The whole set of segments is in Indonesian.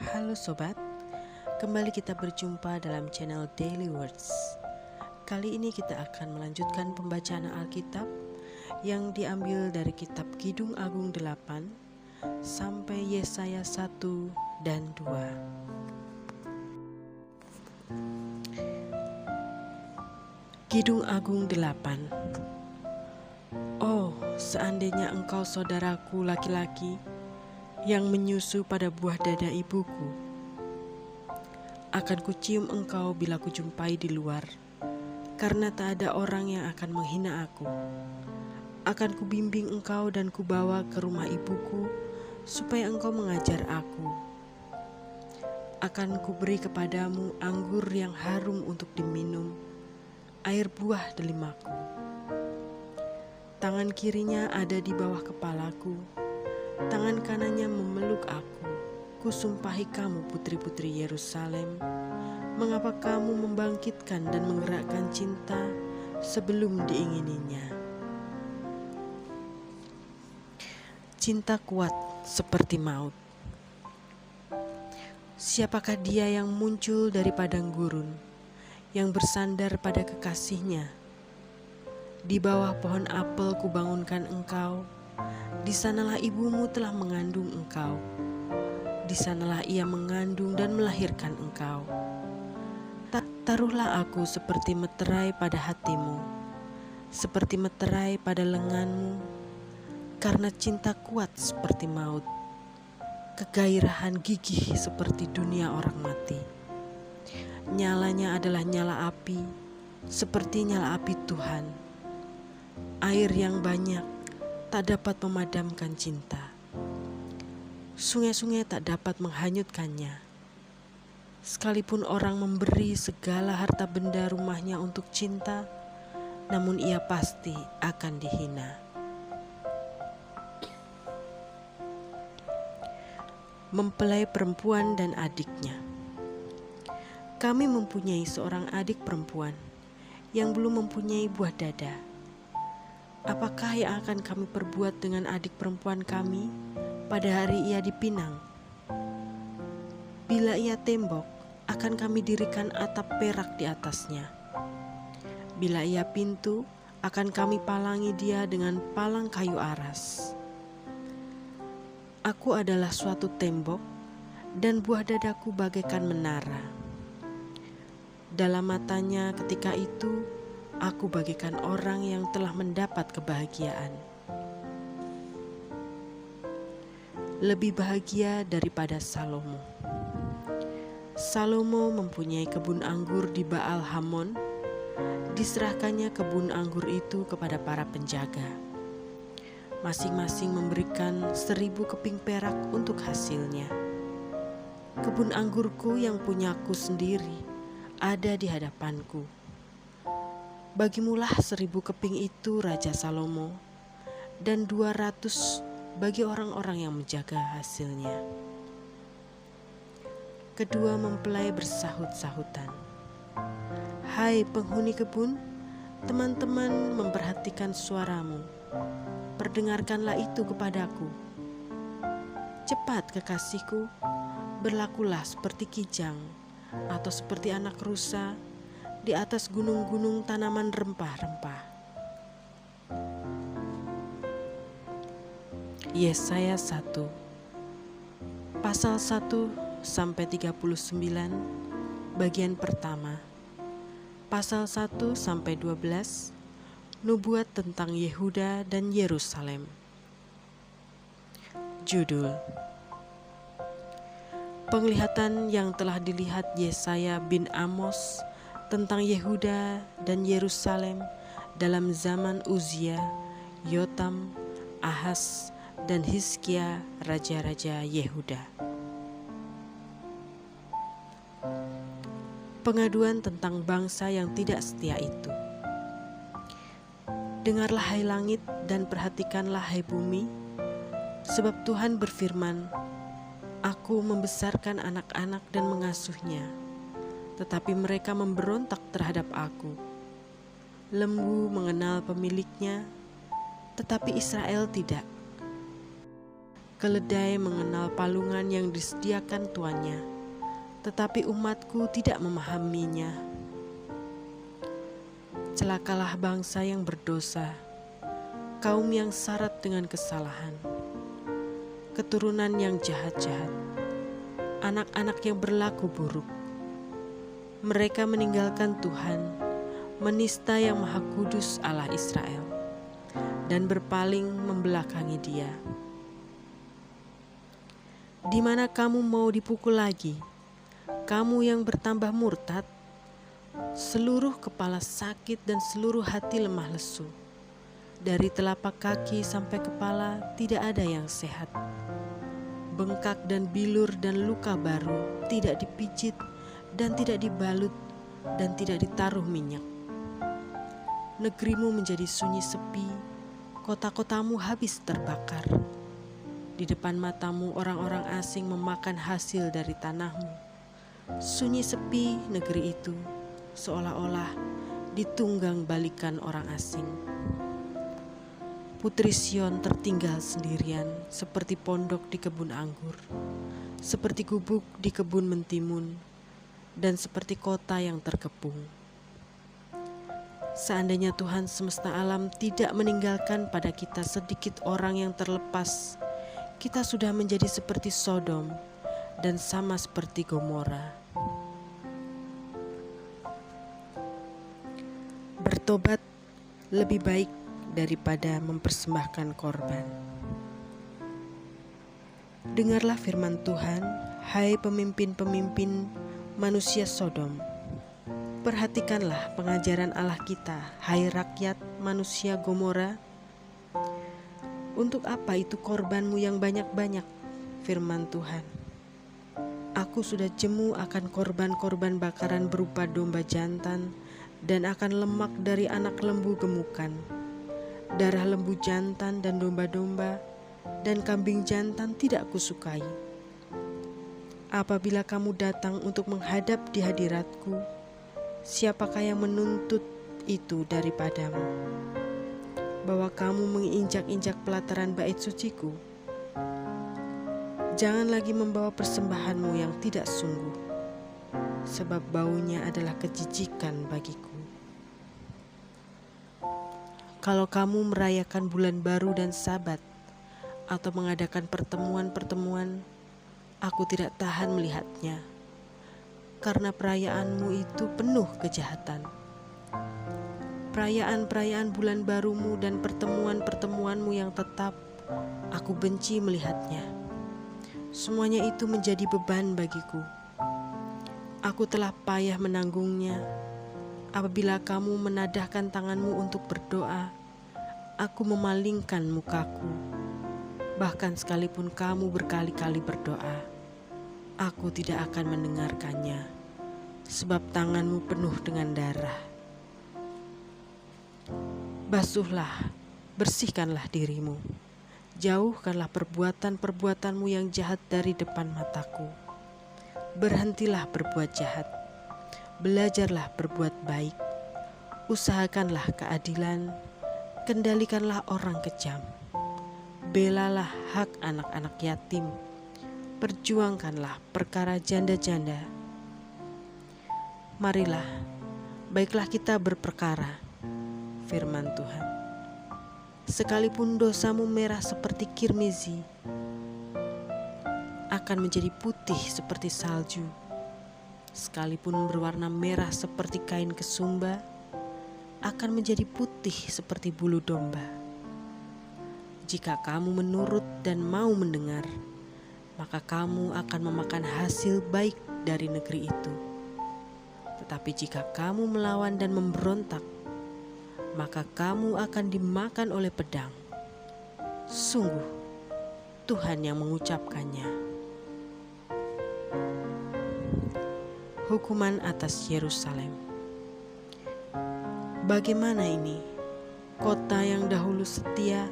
Halo sobat, kembali kita berjumpa dalam channel Daily Words. Kali ini kita akan melanjutkan pembacaan Alkitab yang diambil dari kitab Kidung Agung 8 sampai Yesaya 1 dan 2. Kidung Agung 8. Oh, seandainya engkau saudaraku laki-laki yang menyusu pada buah dada ibuku, akan kucium engkau bila kujumpai di luar, karena tak ada orang yang akan menghina aku. Akan kubimbing engkau dan kubawa ke rumah ibuku, supaya engkau mengajar aku. Akan kuberi kepadamu anggur yang harum untuk diminum, air buah delimaku. Tangan kirinya ada di bawah kepalaku, tangan kanannya memeluk aku. Kusumpahi kamu putri-putri Yerusalem, mengapa kamu membangkitkan dan menggerakkan cinta sebelum diingininya? Cinta kuat seperti maut. Siapakah dia yang muncul dari padang gurun, yang bersandar pada kekasihnya? Di bawah pohon apel kubangunkan engkau, di sanalah ibumu telah mengandung engkau. Di sanalah ia mengandung dan melahirkan engkau. Taruhlah aku seperti meterai pada hatimu, seperti meterai pada lenganmu, karena cinta kuat seperti maut, kegairahan gigih seperti dunia orang mati. Nyalanya adalah nyala api, seperti nyala api Tuhan. Air yang banyak tak dapat memadamkan cinta. Sungai-sungai tak dapat menghanyutkannya. Sekalipun orang memberi segala harta benda rumahnya untuk cinta, namun ia pasti akan dihina. Mempelai perempuan dan adiknya. Kami mempunyai seorang adik perempuan yang belum mempunyai buah dada. Apakah yang akan kami perbuat dengan adik perempuan kami pada hari ia dipinang? Bila ia tembok, akan kami dirikan atap perak di atasnya. Bila ia pintu, akan kami palangi dia dengan palang kayu aras. Aku adalah suatu tembok, dan buah dadaku bagaikan menara. Dalam matanya ketika itu, aku bagaikan orang yang telah mendapat kebahagiaan. Lebih bahagia daripada Salomo. Salomo mempunyai kebun anggur di Baal Hamon. Diserahkannya kebun anggur itu kepada para penjaga. Masing-masing memberikan 1.000 keping perak untuk hasilnya. Kebun anggurku yang punyaku sendiri ada di hadapanku. Bagimulah 1.000 keping itu, Raja Salomo, dan 200 bagi orang-orang yang menjaga hasilnya. Kedua mempelai bersahut-sahutan. Hai penghuni kebun, teman-teman memperhatikan suaramu. Perdengarkanlah itu kepadaku. Cepat kekasihku, berlakulah seperti kijang atau seperti anak rusa di atas gunung-gunung tanaman rempah-rempah. Yesaya 1 pasal 1 sampai 39 bagian pertama. Pasal 1 sampai 12 nubuat tentang Yehuda dan Yerusalem. Judul: Penglihatan yang telah dilihat Yesaya bin Amos tentang Yehuda dan Yerusalem dalam zaman Uzia, Yotam, Ahaz, dan Hizkia, raja-raja Yehuda. Pengaduan tentang bangsa yang tidak setia itu. Dengarlah hai langit dan perhatikanlah hai bumi, sebab Tuhan berfirman, Aku membesarkan anak-anak dan mengasuhnya, tetapi mereka memberontak terhadap aku. Lembu mengenal pemiliknya, tetapi Israel tidak. Keledai mengenal palungan yang disediakan tuannya, tetapi umatku tidak memahaminya. Celakalah bangsa yang berdosa, kaum yang syarat dengan kesalahan, keturunan yang jahat-jahat, anak-anak yang berlaku buruk. Mereka meninggalkan Tuhan, menista yang Maha Kudus Allah Israel, dan berpaling membelakangi Dia. Di mana kamu mau dipukul lagi, kamu yang bertambah murtad? Seluruh kepala sakit dan seluruh hati lemah lesu. Dari telapak kaki sampai kepala tidak ada yang sehat. Bengkak dan bilur dan luka baru tidak dipijit dan tidak dibalut dan tidak ditaruh minyak. Negerimu menjadi sunyi sepi, kota-kotamu habis terbakar. Di depan matamu orang-orang asing memakan hasil dari tanahmu. Sunyi sepi negeri itu, seolah-olah ditunggang balikan orang asing. Putri Sion tertinggal sendirian, seperti pondok di kebun anggur, seperti gubuk di kebun mentimun, dan seperti kota yang terkepung. Seandainya Tuhan semesta alam tidak meninggalkan pada kita sedikit orang yang terlepas, kita sudah menjadi seperti Sodom dan sama seperti Gomora. Bertobat lebih baik daripada mempersembahkan korban. Dengarlah firman Tuhan, hai pemimpin-pemimpin manusia Sodom. Perhatikanlah pengajaran Allah kita, hai rakyat manusia Gomora. Untuk apa itu korbanmu yang banyak-banyak? Firman Tuhan. Aku sudah jemu akan korban-korban bakaran berupa domba jantan dan akan lemak dari anak lembu gemukan, darah lembu jantan dan domba-domba dan kambing jantan tidak kusukai. Apabila kamu datang untuk menghadap di hadiratku, siapakah yang menuntut itu daripadamu? Bahwa kamu menginjak-injak pelataran bait suciku? Jangan lagi membawa persembahanmu yang tidak sungguh, sebab baunya adalah kejijikan bagiku. Kalau kamu merayakan bulan baru dan Sabat, atau mengadakan pertemuan-pertemuan, aku tidak tahan melihatnya, karena perayaanmu itu penuh kejahatan. Perayaan-perayaan bulan barumu dan pertemuan-pertemuanmu yang tetap, aku benci melihatnya. Semuanya itu menjadi beban bagiku. Aku telah payah menanggungnya. Apabila kamu menadahkan tanganmu untuk berdoa, aku memalingkan mukaku. Bahkan sekalipun kamu berkali-kali berdoa, aku tidak akan mendengarkannya, sebab tanganmu penuh dengan darah. Basuhlah, bersihkanlah dirimu. Jauhkanlah perbuatan-perbuatanmu yang jahat dari depan mataku. Berhentilah berbuat jahat. Belajarlah berbuat baik, usahakanlah keadilan, kendalikanlah orang kejam, belalah hak anak-anak yatim, perjuangkanlah perkara janda-janda. Marilah, baiklah kita berperkara, firman Tuhan. Sekalipun dosamu merah seperti kirmizi, akan menjadi putih seperti salju. Sekalipun berwarna merah seperti kain kesumba, akan menjadi putih seperti bulu domba. Jika kamu menurut dan mau mendengar, maka kamu akan memakan hasil baik dari negeri itu. Tetapi jika kamu melawan dan memberontak, maka kamu akan dimakan oleh pedang. Sungguh, Tuhan yang mengucapkannya. Hukuman atas Yerusalem. Bagaimana ini? Kota yang dahulu setia,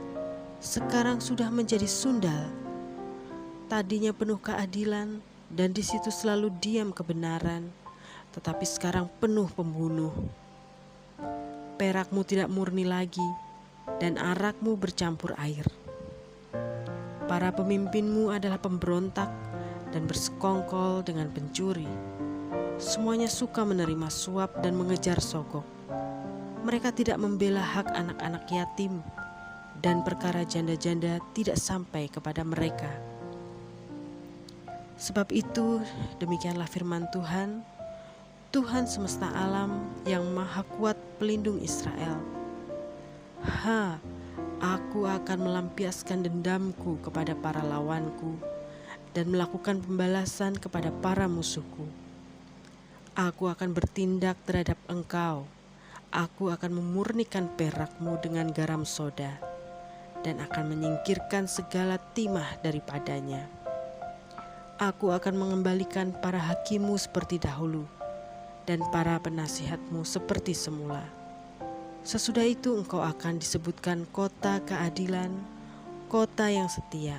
sekarang sudah menjadi sundal. Tadinya penuh keadilan, dan di situ selalu diam kebenaran, tetapi sekarang penuh pembunuh. Perakmu tidak murni lagi, dan arakmu bercampur air. Para pemimpinmu adalah pemberontak dan bersekongkol dengan pencuri. Semuanya suka menerima suap dan mengejar sogok. Mereka tidak membela hak anak-anak yatim, dan perkara janda-janda tidak sampai kepada mereka. Sebab itu, demikianlah firman Tuhan, Tuhan semesta alam yang maha kuat pelindung Israel. Aku akan melampiaskan dendamku kepada para lawanku dan melakukan pembalasan kepada para musuhku. Aku akan bertindak terhadap engkau. Aku akan memurnikan perakmu dengan garam soda dan akan menyingkirkan segala timah daripadanya. Aku akan mengembalikan para hakimmu seperti dahulu dan para penasihatmu seperti semula. Sesudah itu engkau akan disebutkan kota keadilan, kota yang setia.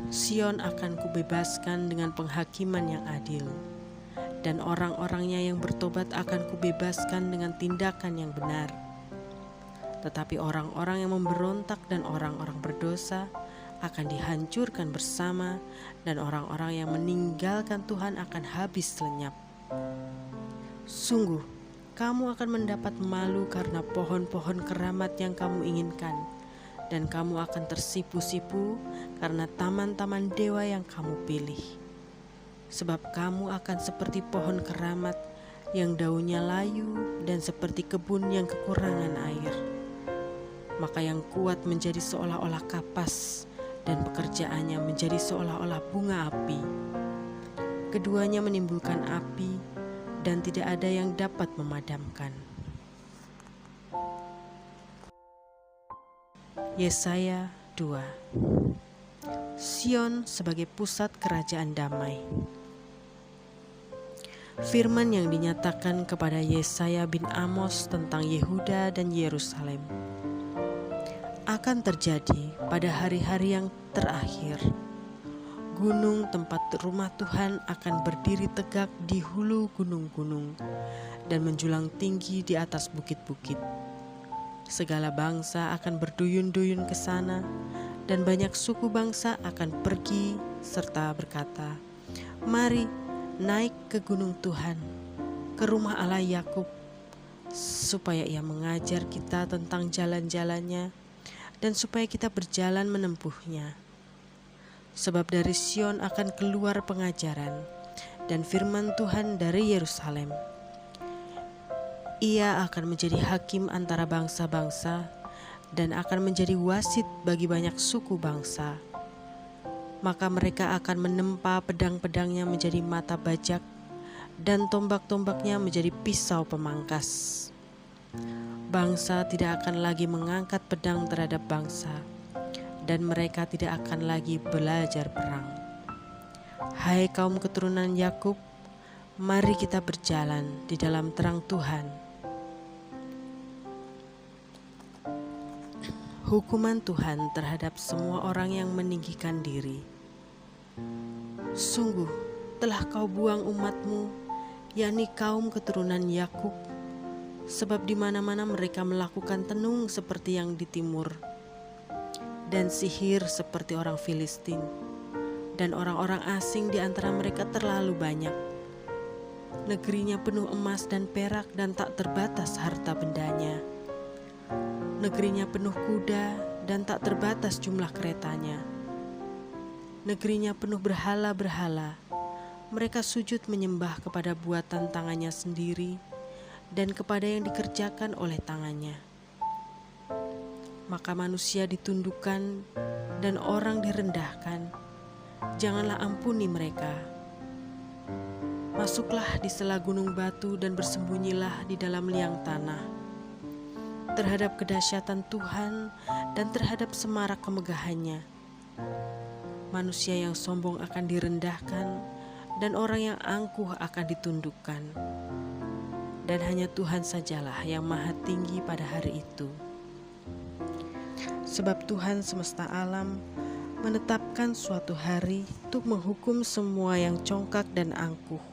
Sion akan kubebaskan dengan penghakiman yang adil, dan orang-orangnya yang bertobat akan kubebaskan dengan tindakan yang benar. Tetapi orang-orang yang memberontak dan orang-orang berdosa akan dihancurkan bersama, dan orang-orang yang meninggalkan Tuhan akan habis lenyap. Sungguh, kamu akan mendapat malu karena pohon-pohon keramat yang kamu inginkan, dan kamu akan tersipu-sipu karena taman-taman dewa yang kamu pilih. Sebab kamu akan seperti pohon keramat yang daunnya layu dan seperti kebun yang kekurangan air. Maka yang kuat menjadi seolah-olah kapas, dan pekerjaannya menjadi seolah-olah bunga api. Keduanya menimbulkan api, dan tidak ada yang dapat memadamkan. Yesaya 2. Sion sebagai pusat kerajaan damai. Firman yang dinyatakan kepada Yesaya bin Amos tentang Yehuda dan Yerusalem akan terjadi pada hari-hari yang terakhir. Gunung tempat rumah Tuhan akan berdiri tegak di hulu gunung-gunung dan menjulang tinggi di atas bukit-bukit. Segala bangsa akan berduyun-duyun ke sana, dan banyak suku bangsa akan pergi serta berkata, "Mari naik ke gunung Tuhan, ke rumah Allah Yakub, supaya Ia mengajar kita tentang jalan-jalannya, dan supaya kita berjalan menempuhnya. Sebab dari Sion akan keluar pengajaran dan firman Tuhan dari Yerusalem. Ia akan menjadi hakim antara bangsa-bangsa dan akan menjadi wasit bagi banyak suku bangsa. Maka mereka akan menempa pedang-pedangnya menjadi mata bajak dan tombak-tombaknya menjadi pisau pemangkas. Bangsa tidak akan lagi mengangkat pedang terhadap bangsa, dan mereka tidak akan lagi belajar perang. Hai kaum keturunan Yakub, mari kita berjalan di dalam terang Tuhan. Hukuman Tuhan terhadap semua orang yang meninggikan diri. Sungguh telah kau buang umatmu, yakni kaum keturunan Yakub, sebab di mana-mana mereka melakukan tenung seperti yang di timur, dan sihir seperti orang Filistin, dan orang-orang asing di antara mereka terlalu banyak. Negerinya penuh emas dan perak dan tak terbatas harta bendanya. Negerinya penuh kuda dan tak terbatas jumlah keretanya. Negerinya penuh berhala-berhala. Mereka sujud menyembah kepada buatan tangannya sendiri dan kepada yang dikerjakan oleh tangannya. Maka manusia ditundukkan dan orang direndahkan. Janganlah ampuni mereka. Masuklah di sela gunung batu dan bersembunyilah di dalam liang tanah. Terhadap kedahsyatan Tuhan dan terhadap semarak kemegahannya. Manusia yang sombong akan direndahkan dan orang yang angkuh akan ditundukkan. Dan hanya Tuhan sajalah yang maha tinggi pada hari itu. Sebab Tuhan semesta alam menetapkan suatu hari untuk menghukum semua yang congkak dan angkuh,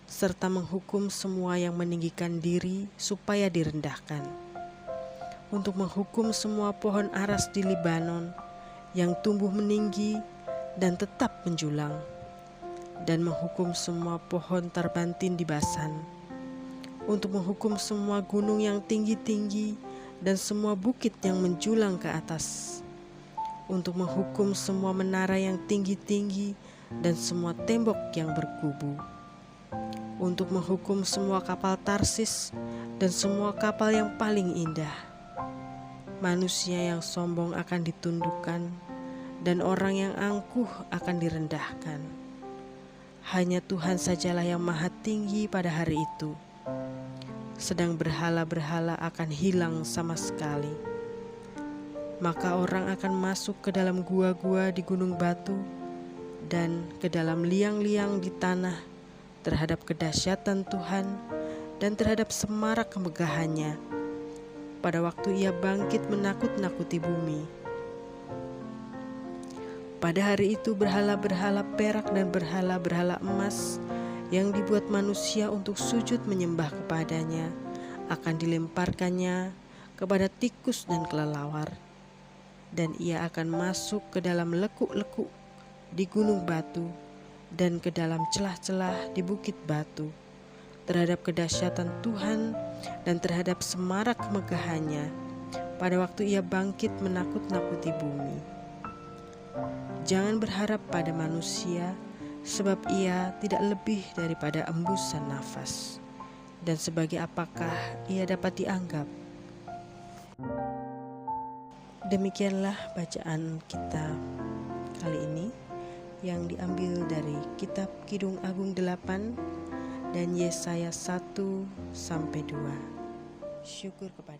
serta menghukum semua yang meninggikan diri supaya direndahkan. untuk menghukum semua pohon aras di Libanon yang tumbuh meninggi dan tetap menjulang, dan menghukum semua pohon terbantin di Basan, untuk menghukum semua gunung yang tinggi-tinggi dan semua bukit yang menjulang ke atas, untuk menghukum semua menara yang tinggi-tinggi dan semua tembok yang berkubu, untuk menghukum semua kapal Tarsis dan semua kapal yang paling indah. Manusia yang sombong akan ditundukkan dan orang yang angkuh akan direndahkan. Hanya Tuhan sajalah yang maha tinggi pada hari itu. Sedang berhala-berhala akan hilang sama sekali. Maka orang akan masuk ke dalam gua-gua di gunung batu dan ke dalam liang-liang di tanah terhadap kedahsyatan Tuhan dan terhadap semarak kemegahannya pada waktu ia bangkit menakut-nakuti bumi. Pada hari itu berhala-berhala perak dan berhala-berhala emas yang dibuat manusia untuk sujud menyembah kepadanya akan dilemparkannya kepada tikus dan kelelawar, dan ia akan masuk ke dalam lekuk-lekuk di gunung batu dan ke dalam celah-celah di bukit batu terhadap kedahsyatan Tuhan dan terhadap semarak kemegahannya pada waktu ia bangkit menakut-nakuti bumi. Jangan berharap pada manusia, sebab ia tidak lebih daripada embusan nafas, dan sebagai apakah ia dapat dianggap. Demikianlah bacaan kita kali ini yang diambil dari kitab Kidung Agung 8 dan Yesaya 1-2. Syukur kepada